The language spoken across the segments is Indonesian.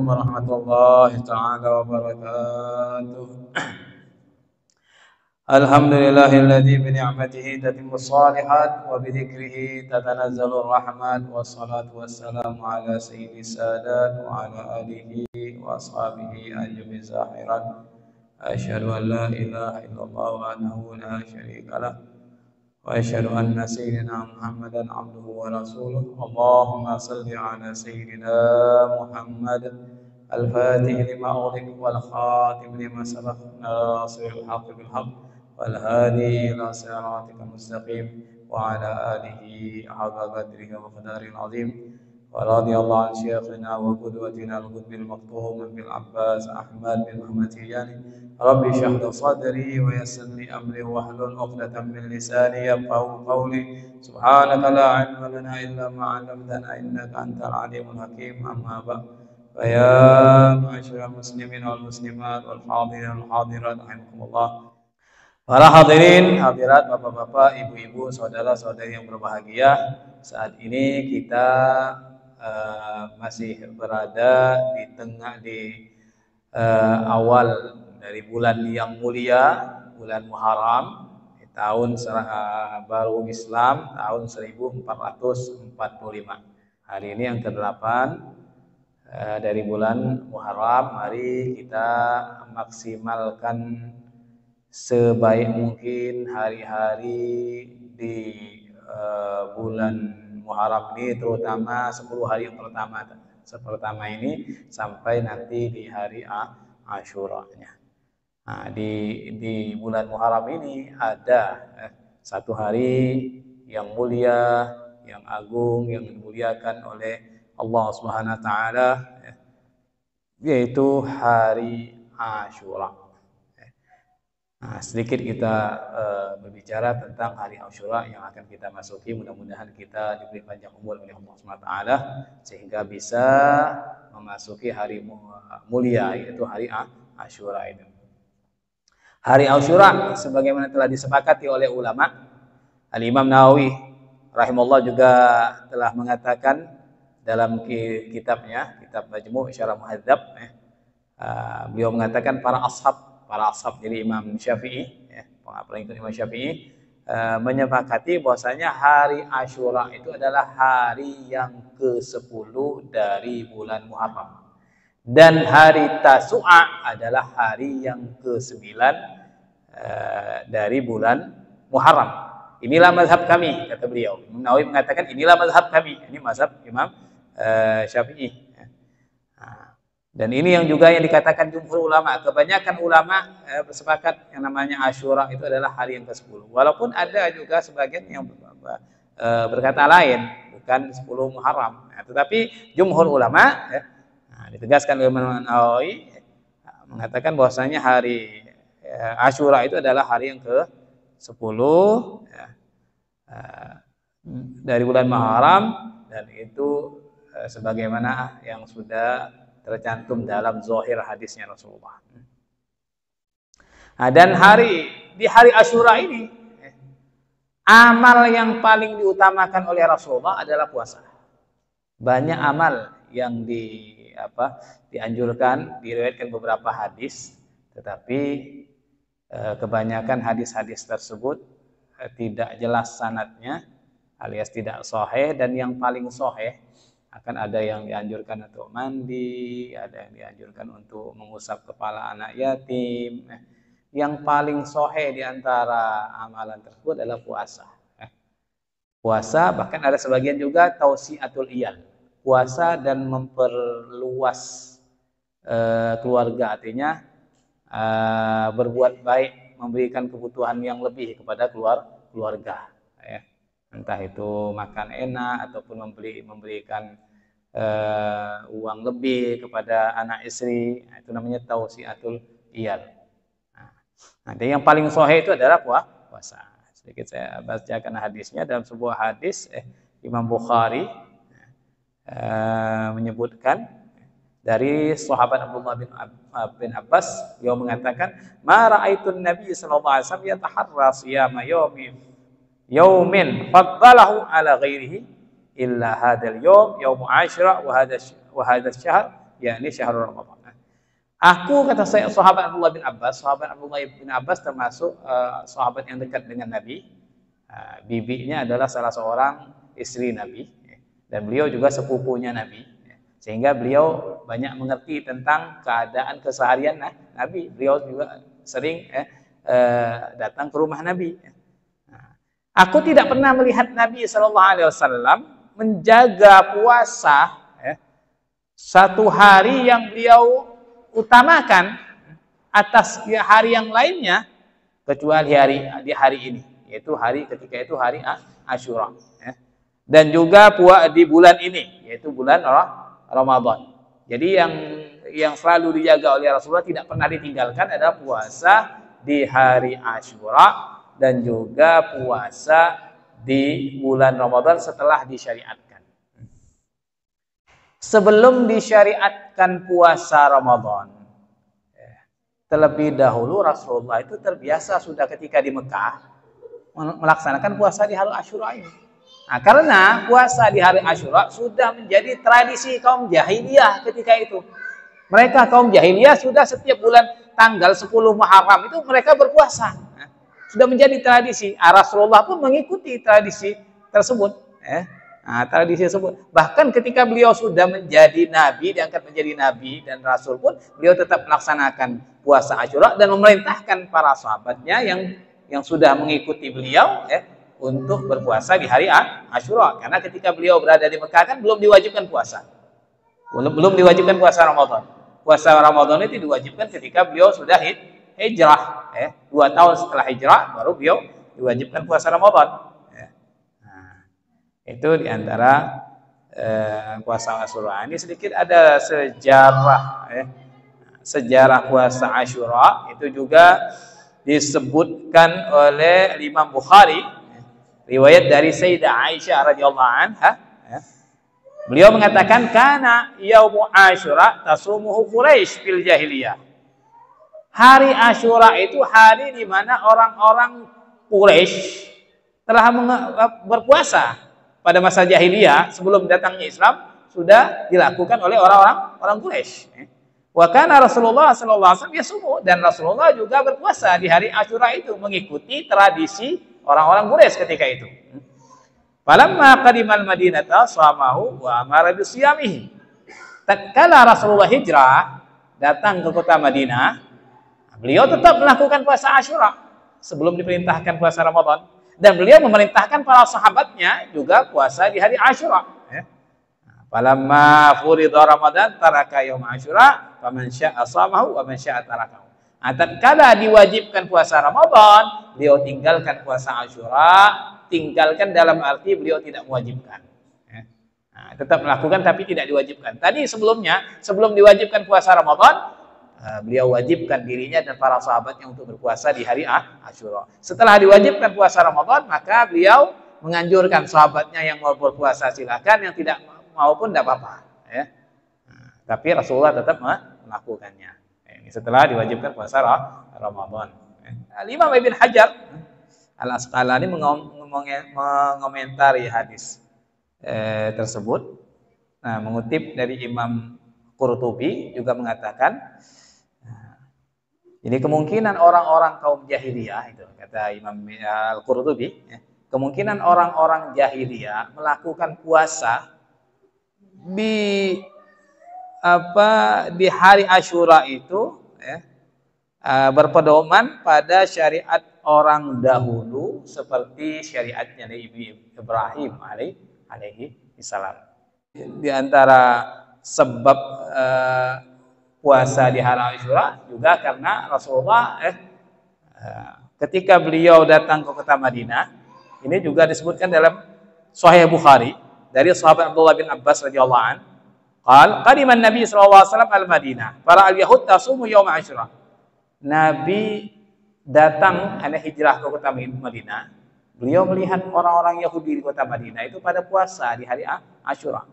warahmatullahi taala wabarakatuh. Alhamdulillahilladzi bi ni'matihi tatimmu shalihat wa bi dzikrihi tatanazzalu rahmat, wassalatu wassalamu ala sayyidis sadat wa ala alihi wa ashabihi ajmain zahiran. Asyhadu an la ilaha illallah wahdahu la syarika lah wa asyhadu anna sayyidina Muhammadan abduhu wa rasuluh. Allahumma shalli ala sayyidina Muhammad al-fatih lima ughliq wal khatim lima sabaq nasiril haqqi bil haqq wal hadi ila siratikal mustaqim wa ala alihi haqqa qadrihi wa qadaril azim. Wa radiyallahu an syekhina wa qudwatina al-qutbil maktum bil Abbas Ahmad bin Muhammad Tijani. Rabbi shrah li sadri wa yassir li amri wahlul 'uqdatam min lisani yafqahu qawli. Subhanaka la 'ilma lana illa ma 'allamtana innaka antal alimul hakim. Amma ba'd. Ya ma'asyiral muslimin wal muslimat wal hadirin wal hadirat rahimakumullah. Para hadirin, hadirat, bapak-bapak, ibu-ibu, saudara-saudari yang berbahagia, saat ini kita masih berada di awal dari bulan yang mulia, bulan Muharram, tahun baru Islam tahun 1445. Hari ini yang ke-8 dari bulan Muharram. Mari kita maksimalkan sebaik mungkin hari-hari di bulan Muharram ini, terutama 10 hari yang pertama ini sampai nanti di hari Asyura-nya. Nah, di bulan Muharram ini ada satu hari yang mulia, yang agung, yang dimuliakan oleh Allah Subhanahu wa taala, yaitu hari Asyura. Nah, sedikit kita berbicara tentang hari Asyura yang akan kita masuki. Mudah-mudahan kita diberi panjang umur oleh Allah Subhanahu wa taala sehingga bisa memasuki hari mulia, yaitu hari Asyura itu. Hari Asyura sebagaimana telah disepakati oleh ulama, Al-Imam Nawawi rahimahullah juga telah mengatakan dalam kitabnya, kitab Majmu' Syarah Muhadzab, beliau mengatakan para ashab jadi Imam Syafi'i, pengikut Imam Syafi'i menyepakati bahwasanya hari Asyura itu adalah hari yang ke-10 dari bulan Muharram, dan hari Tasu'a adalah hari yang ke-9 dari bulan Muharram. Inilah mazhab kami, kata beliau. Imam Nawawi mengatakan inilah mazhab kami. Ini mazhab Imam Syafi'i. Dan ini yang juga yang dikatakan jumhur ulama. Kebanyakan ulama bersepakat yang namanya Asyura itu adalah hari yang ke-10. Walaupun ada juga sebagian yang berkata lain, bukan 10 Muharram. Tetapi jumhur ulama ditegaskan oleh Imam Nawawi mengatakan bahwasanya hari Asyura itu adalah hari yang ke-10 dari bulan Muharram, dan itu sebagaimana yang sudah tercantum dalam zahir hadisnya Rasulullah. Nah, dan di hari Asyura ini amal yang paling diutamakan oleh Rasulullah adalah puasa. Banyak amal yang dianjurkan, diriwayatkan beberapa hadis, tetapi kebanyakan hadis-hadis tersebut tidak jelas sanadnya alias tidak sahih, dan yang paling sahih akan ada yang dianjurkan untuk mandi, ada yang dianjurkan untuk mengusap kepala anak yatim. Yang paling sahih di antara amalan tersebut adalah puasa. Puasa, bahkan ada sebagian juga tausiatul iyal, puasa dan memperluas keluarga, artinya berbuat baik, memberikan kebutuhan yang lebih kepada keluarga. Entah itu makan enak ataupun memberikan uang lebih kepada anak istri, itu namanya tausiatul iyal. Nah, yang paling sahih itu adalah puasa. Sedikit saya bacakan hadisnya. Dalam sebuah hadis Imam Bukhari menyebutkan dari sahabat Abdullah bin Abbas, beliau mengatakan, "Ma ra'aitun Nabi sallallahu alaihi wasallam yataharra siyama yaumin faddalahu ala ghairihi illa hadzal yaum yaum Asyura wa hadzal syahr yakni syahrul Ramadan. Aku, kata saya, sahabat Abdullah bin Abbas termasuk sahabat yang dekat dengan Nabi. Bibinya adalah salah seorang istri Nabi, dan beliau juga sepupunya Nabi, sehingga beliau banyak mengerti tentang keadaan keseharian Nabi. Beliau juga sering datang ke rumah Nabi. Aku tidak pernah melihat Nabi SAW menjaga puasa satu hari yang beliau utamakan atas hari yang lainnya, kecuali di hari ini, yaitu ketika itu hari Asyura, dan juga di bulan ini, yaitu bulan Ramadan. Jadi yang selalu dijaga oleh Rasulullah, tidak pernah ditinggalkan, adalah puasa di hari Asyura dan juga puasa di bulan Ramadan setelah disyariatkan. Sebelum disyariatkan puasa Ramadan, terlebih dahulu Rasulullah itu terbiasa sudah ketika di Mekah melaksanakan puasa di hari Asyura ini. Nah, karena puasa di hari Asyura sudah menjadi tradisi kaum jahiliyah ketika itu. Mereka kaum jahiliyah sudah setiap bulan tanggal 10 Muharram itu mereka berpuasa. Sudah menjadi tradisi. Rasulullah pun mengikuti tradisi tersebut. Tradisi tersebut. Bahkan ketika beliau sudah menjadi nabi, diangkat menjadi nabi dan rasul pun, beliau tetap melaksanakan puasa Asyura dan memerintahkan para sahabatnya yang sudah mengikuti beliau untuk berpuasa di hari Asyura. Karena ketika beliau berada di Mekah kan belum diwajibkan puasa. Belum diwajibkan puasa Ramadan. Puasa Ramadan itu diwajibkan ketika beliau sudah hijrah. 2 tahun setelah hijrah baru beliau diwajibkan puasa Ramadan. Itu diantara puasa Asyura. Ini sedikit ada sejarah puasa Asyura. Itu juga disebutkan oleh Imam Bukhari, riwayat dari Sayyidah Aisyah radhiyallahu anha. Beliau mengatakan, kana yaumu Asyura tasumuhu Quraisy fil jahiliyah. Hari Asyura itu hari di mana orang-orang Quraisy telah berpuasa. Pada masa jahiliyah sebelum datangnya Islam sudah dilakukan oleh orang Quraisy. Wa kana Rasulullah sallallahu alaihi wasallam yasumu, dan Rasulullah juga berpuasa di hari Asyura itu mengikuti tradisi orang-orang Quraisy ketika itu. Falamma qadimal Madinata shamahu wa amara bisiyamihi. Tatkala Rasulullah hijrah datang ke kota Madinah, beliau tetap melakukan puasa Asyura sebelum diperintahkan puasa Ramadan. Dan beliau memerintahkan para sahabatnya juga puasa di hari Asyura. Falamma furida Ramadan taraka yaum Asyura faman syaa'a shamahu wa man syaa'a tarakahu. Tatkala diwajibkan puasa Ramadan, beliau tinggalkan puasa Asyura, tinggalkan dalam arti beliau tidak mewajibkan. Tetap melakukan tapi tidak diwajibkan. Tadi sebelum diwajibkan puasa Ramadan, beliau wajibkan dirinya dan para sahabatnya untuk berpuasa di hari Asyura. Setelah diwajibkan puasa Ramadan, maka beliau menganjurkan sahabatnya yang mau berpuasa silakan, yang tidak mau pun tidak apa-apa. Tapi Rasulullah tetap melakukannya. Ini setelah diwajibkan puasa Ramadan. Imam Ibn Hajar Al-Asqalani mengomentari hadis tersebut. Mengutip dari Imam Qurtubi juga mengatakan, ini kemungkinan orang-orang kaum jahiliyah, itu kata Imam Al-Qurtubi, kemungkinan orang-orang jahiliyah melakukan puasa di hari Asyura itu berpedoman pada syariat orang dahulu seperti syariatnya Nabi Ibrahim alaihi salam. Di antara sebab puasa di hari Asyura juga karena Rasulullah ketika beliau datang ke kota Madinah, ini juga disebutkan dalam Sahih Bukhari dari sahabat Abdullah bin Abbas radhiyallahu anhu, qadiman Nabi sallallahu alaihi wasallam al-Madinah, para al-yahud tasumu yaum Asyura. Nabi datang, hijrah ke kota Madinah, beliau melihat orang-orang Yahudi di kota Madinah itu pada puasa di hari Asyura.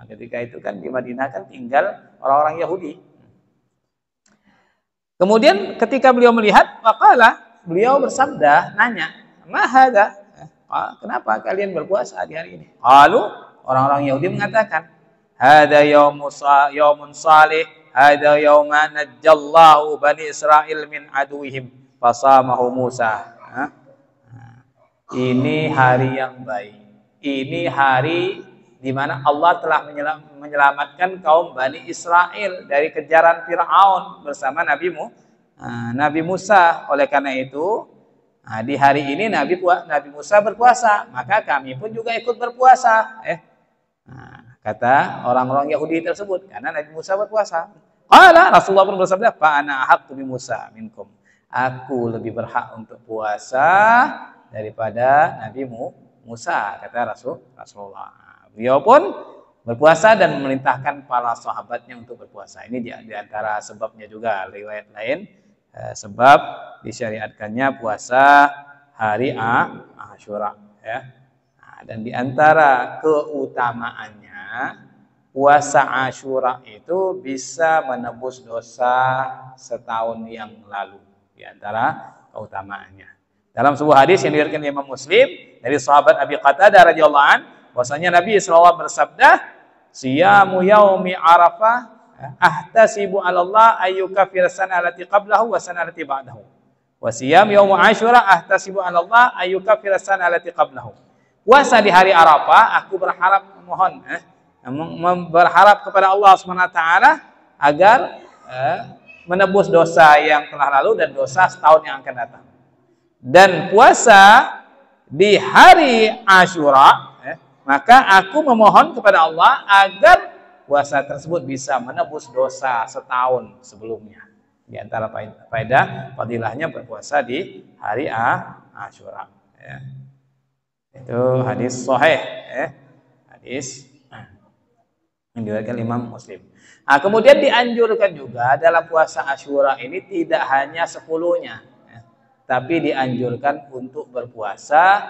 Ketika itu kan di Madinah kan tinggal orang-orang Yahudi. Kemudian ketika beliau melihat, beliau bersabda, nanya, "Ma hadza?" Kenapa kalian berpuasa di hari ini? Lalu orang-orang Yahudi mengatakan, hada yaumun salih, hada yauma najjallahu bani Israil min aduwihim fasamahu Musa. Ini hari yang baik. Ini hari di mana Allah telah menyelamatkan kaum Bani Israel dari kejaran Fir'aun bersama Nabi Musa. Oleh karena itu, di hari ini Nabi Musa berpuasa, maka kami pun juga ikut berpuasa. Kata orang-orang Yahudi tersebut, karena Nabi Musa berpuasa. Rasulullah pun bersabda, fa ana ahaqqu bi Musa minkum. Aku lebih berhak untuk puasa daripada Nabi Musa, kata Rasulullah. Beliau pun berpuasa dan memerintahkan para sahabatnya untuk berpuasa. Ini di antara sebabnya juga, riwayat lain sebab disyariatkannya puasa hari Asyura, ya. Dan di antara keutamaannya, puasa Asyura itu bisa menebus dosa setahun yang lalu. Di antara keutamaannya, dalam sebuah hadis yang diriwayatkan Imam Muslim dari sahabat Abi Qatadah radhiyallahu an, bahwasanya Nabi SAW bersabda, siyamu yaumi Arafah ahtasibu 'ala Allah ayyukaffira sana allati qablahu wa sana allati ba'dahu. Wa siyam yaum Asyura ahtasibu 'ala Allah ayyukaffira sana allati qablahu. Puasa di hari Arafah, aku berharap kepada Allah Subhanahu wa taala agar menebus dosa yang telah lalu dan dosa setahun yang akan datang. Dan puasa di hari Asyura, maka aku memohon kepada Allah agar puasa tersebut bisa menebus dosa setahun sebelumnya. Di antara faedah fadilahnya berpuasa di hari Asyura. Ya. Itu hadis sahih, hadis yang diriwayatkan Imam Muslim. Kemudian dianjurkan juga dalam puasa Asyura ini tidak hanya 10-nya, tapi dianjurkan untuk berpuasa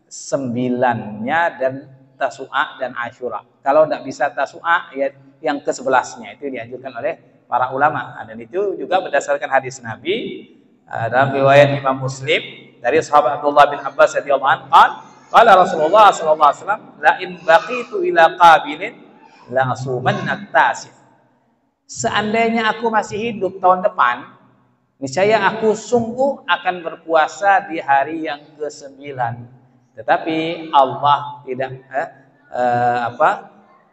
9-nya dan Tasu'a dan Asyura. Kalau tidak bisa Tasu'a, ya yang ke-11-nya itu dianjurkan oleh para ulama. Dan itu juga berdasarkan hadis Nabi dalam riwayat Imam Muslim dari sahabat Abdullah bin Abbas radhiyallahu anhu, qala Rasulullah sallallahu alaihi wasallam, la in baqitu ila qabilin la asumanna at-tasi'. Seandainya aku masih hidup tahun depan, niscaya aku sungguh akan berpuasa di hari yang ke-9. Tetapi Allah tidak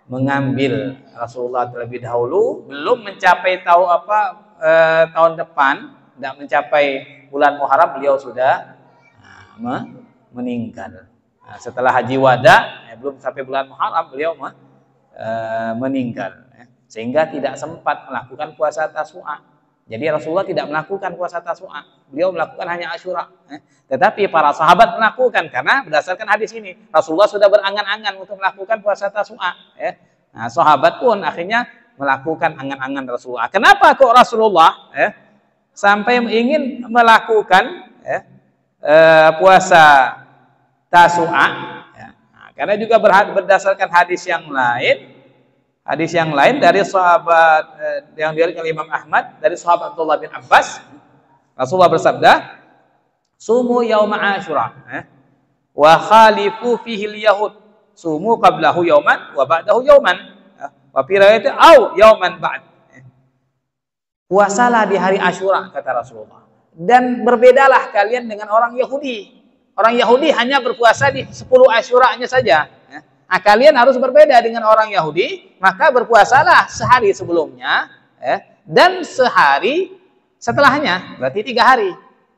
mengambil Rasulullah terlebih dahulu, belum mencapai tahun depan, tidak mencapai bulan Muharram, beliau sudah meninggal. Setelah haji wada, belum sampai bulan Muharram beliau meninggal, sehingga tidak sempat melakukan puasa Tasu'a. Jadi Rasulullah tidak melakukan puasa Tasu'a, beliau melakukan hanya Asyura. Tetapi para sahabat melakukan karena berdasarkan hadis ini Rasulullah sudah berangan-angan untuk melakukan puasa Tasu'a. Nah, sahabat pun akhirnya melakukan angan-angan Rasulullah. Kenapa kok Rasulullah sampai ingin melakukan puasa Tasu'a? Karena juga berdasarkan hadis yang lain dari sahabat yang diriwayatkan Imam Ahmad dari sahabat Abdullah bin Abbas, Rasulullah bersabda, sumu yauma Asyura wa khalifu fihi al-yahud, sumu qablahu yauman wa ba'dahu yauman, wa fi riwayat au yauman ba'd. Puasalah di hari Asyura, kata Rasulullah, dan berbedalah kalian dengan orang Yahudi. Orang Yahudi hanya berpuasa di 10 Asyuranya saja. Kalian harus berbeda dengan orang Yahudi, maka berpuasalah sehari sebelumnya dan sehari setelahnya, berarti 3 hari.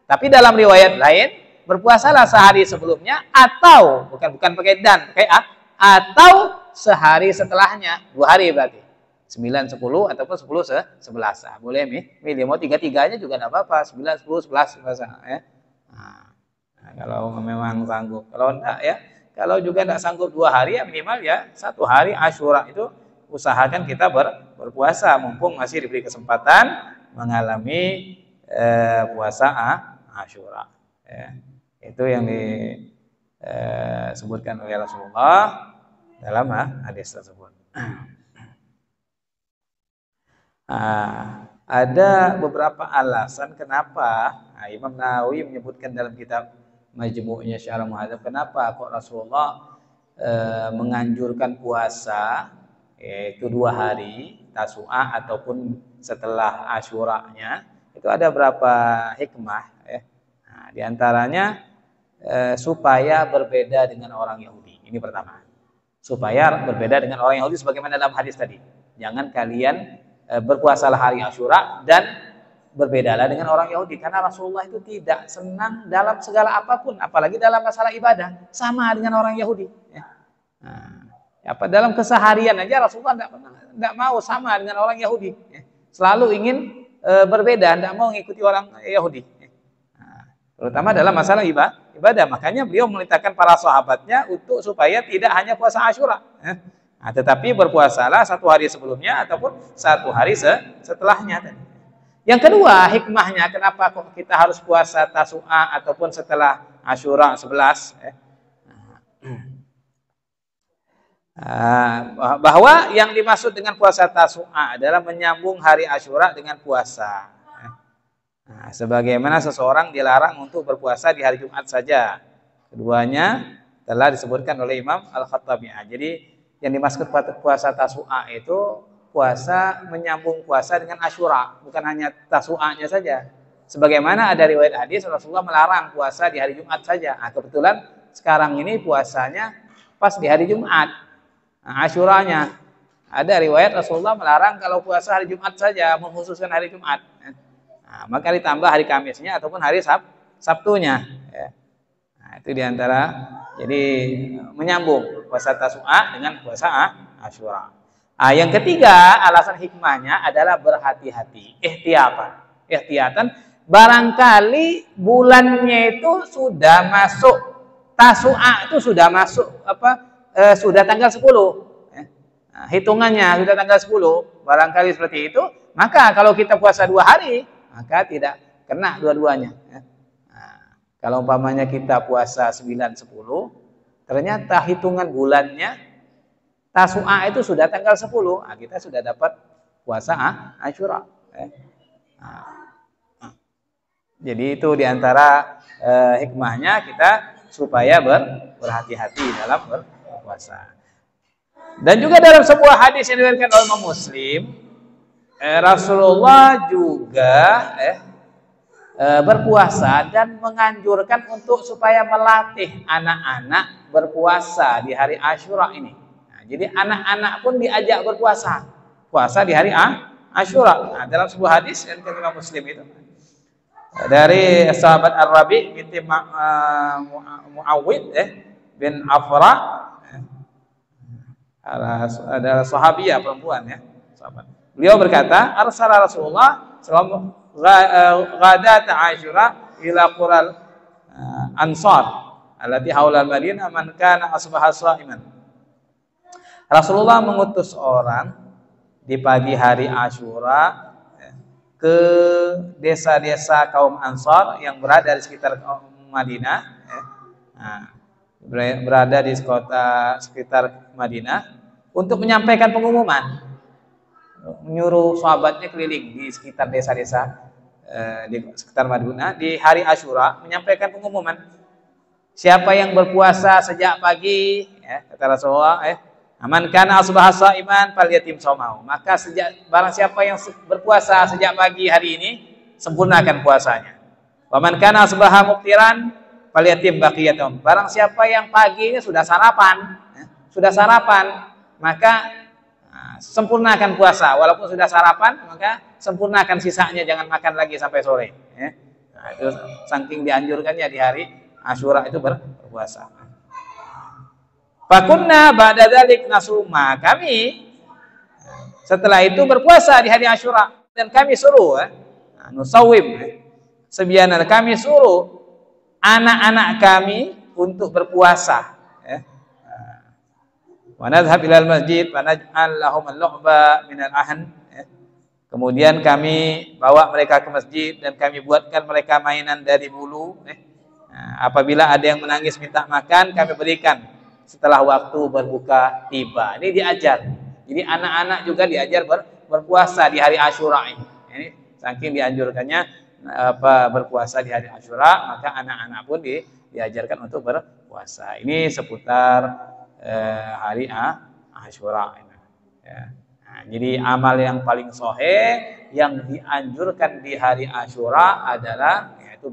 Tapi dalam riwayat lain, berpuasalah sehari sebelumnya atau bukan pakai dan, pakai atau sehari setelahnya, 2 hari berarti. 9, 10 ataupun 10, 11. Boleh milih, mau 3-3-nya juga tidak apa-apa, 9, 10, 11 ya. Nah, kalau memang sanggup, kalau enggak ya, kalau juga tidak sanggup 2 hari ya minimal ya 1 hari Asyura itu usahakan kita berpuasa mumpung masih diberi kesempatan mengalami puasa Asyura. Itu yang disebutkan oleh Rasulullah dalam hadis tersebut. Ada beberapa alasan kenapa Imam Nawawi menyebutkan dalam kitab Majmu'nya Syarah Muhadzab, kenapa kok Rasulullah menganjurkan puasa yaitu 2 hari Tasu'a ataupun setelah Asyuranya, itu ada berapa hikmah ya. Nah, di antaranya supaya berbeda dengan orang Yahudi. Ini pertama. Supaya berbeda dengan orang Yahudi sebagaimana dalam hadis tadi. Jangan kalian berpuasalah hari Asyura dan berbedalah dengan orang Yahudi, karena Rasulullah itu tidak senang dalam segala apapun, apalagi dalam masalah ibadah, sama dengan orang Yahudi. Ya. Nah, dalam keseharian aja Rasulullah tidak mau sama dengan orang Yahudi. Ya. Selalu ingin berbeda, tidak mau mengikuti orang Yahudi. Ya. Nah, terutama dalam masalah ibadah. Makanya beliau memerintahkan para sahabatnya untuk supaya tidak hanya puasa Asyura. Ya. Nah, tetapi berpuasalah 1 hari sebelumnya ataupun 1 hari setelahnya. Yang kedua, hikmahnya kenapa kok kita harus puasa Tasu'a ataupun setelah Asyura 11 bahwa yang dimaksud dengan puasa Tasu'a adalah menyambung hari Asyura dengan puasa. Nah, sebagaimana seseorang dilarang untuk berpuasa di hari Jumat saja. Keduanya telah disebutkan oleh Imam Al-Khattabi. Jadi yang dimaksud puasa Tasu'a itu puasa menyambung puasa dengan Asyura, bukan hanya Tasu'anya saja. Sebagaimana ada riwayat hadis Rasulullah melarang puasa di hari Jumat saja. Nah, kebetulan sekarang ini puasanya pas di hari Jumat. Nah, Asyuranya ada riwayat Rasulullah melarang kalau puasa hari Jumat saja, mengkhususkan hari Jumat. Nah, maka ditambah hari Kamisnya ataupun hari Sabtunya. Nah, itu diantara jadi menyambung puasa Tasu'a dengan puasa Asyura. Yang ketiga, alasan hikmahnya adalah berhati-hati, ihtiyatan. Barangkali bulannya itu sudah masuk, Tasu'a itu sudah masuk sudah tanggal 10. Nah, hitungannya sudah tanggal 10, barangkali seperti itu, maka kalau kita puasa 2 hari, maka tidak kena dua-duanya. Nah, kalau umpamanya kita puasa 9, 10, ternyata hitungan bulannya Tasu'a itu sudah tanggal 10, nah kita sudah dapat puasa Asyura. Jadi itu diantara hikmahnya kita supaya berhati-hati dalam berpuasa. Dan juga dalam sebuah hadis yang diriwayatkan oleh Imam Muslim, Rasulullah juga berpuasa dan menganjurkan untuk supaya melatih anak-anak berpuasa di hari Asyura ini. Jadi anak-anak pun diajak berpuasa, puasa di hari Asyura. Nah, dalam sebuah hadis yang Imam Muslim itu dari sahabat Ar-Rabi binti Muawwid bin Afra, adalah sahabiah perempuan ya, sahabat. Beliau berkata, arsala Rasulullah sallallahu ghadat Asyura ila qural Ansar allati haula al-Madinah man kana asbaha sha'iman. Rasulullah mengutus orang di pagi hari Asyura ke desa-desa kaum Ansar yang berada di sekitar Madinah, berada di kota sekitar Madinah, untuk menyampaikan pengumuman, menyuruh sahabatnya keliling di sekitar desa-desa di sekitar Madinah di hari Asyura, menyampaikan pengumuman siapa yang berpuasa sejak pagi, kata Rasulullah, man kana asbaha sha'iman falyatim shaumau. Maka barang siapa yang berpuasa sejak pagi hari ini, sempurnakan puasanya. Wa man kana asbaha muftiran falyatim baqiyatum. Barang siapa yang paginya sudah sarapan, maka sempurnakan puasa. Walaupun sudah sarapan, maka sempurnakan sisanya, jangan makan lagi sampai sore. Nah, itu saking dianjurkannya di hari Asyura itu berpuasa. Fakunna ba'da dzalik nasuma. Kami setelah itu berpuasa di hari Asyura, dan kami suruh nusawim sebianan, kami suruh anak-anak kami untuk berpuasa. Wa nadhhab ilal masjid wa naj'al lahum al-lu'ba min al-ahn. Kemudian kami bawa mereka ke masjid dan kami buatkan mereka mainan dari bulu. Apabila ada yang menangis minta makan, kami berikan setelah waktu berbuka tiba. Ini diajar. Jadi anak-anak juga diajar berpuasa di hari Asyura ini. Ini saking dianjurkannya berpuasa di hari Asyura, maka anak-anak pun diajarkan untuk berpuasa. Ini seputar hari Asyura. Ya. Nah, jadi amal yang paling sahih yang dianjurkan di hari Asyura adalah yaitu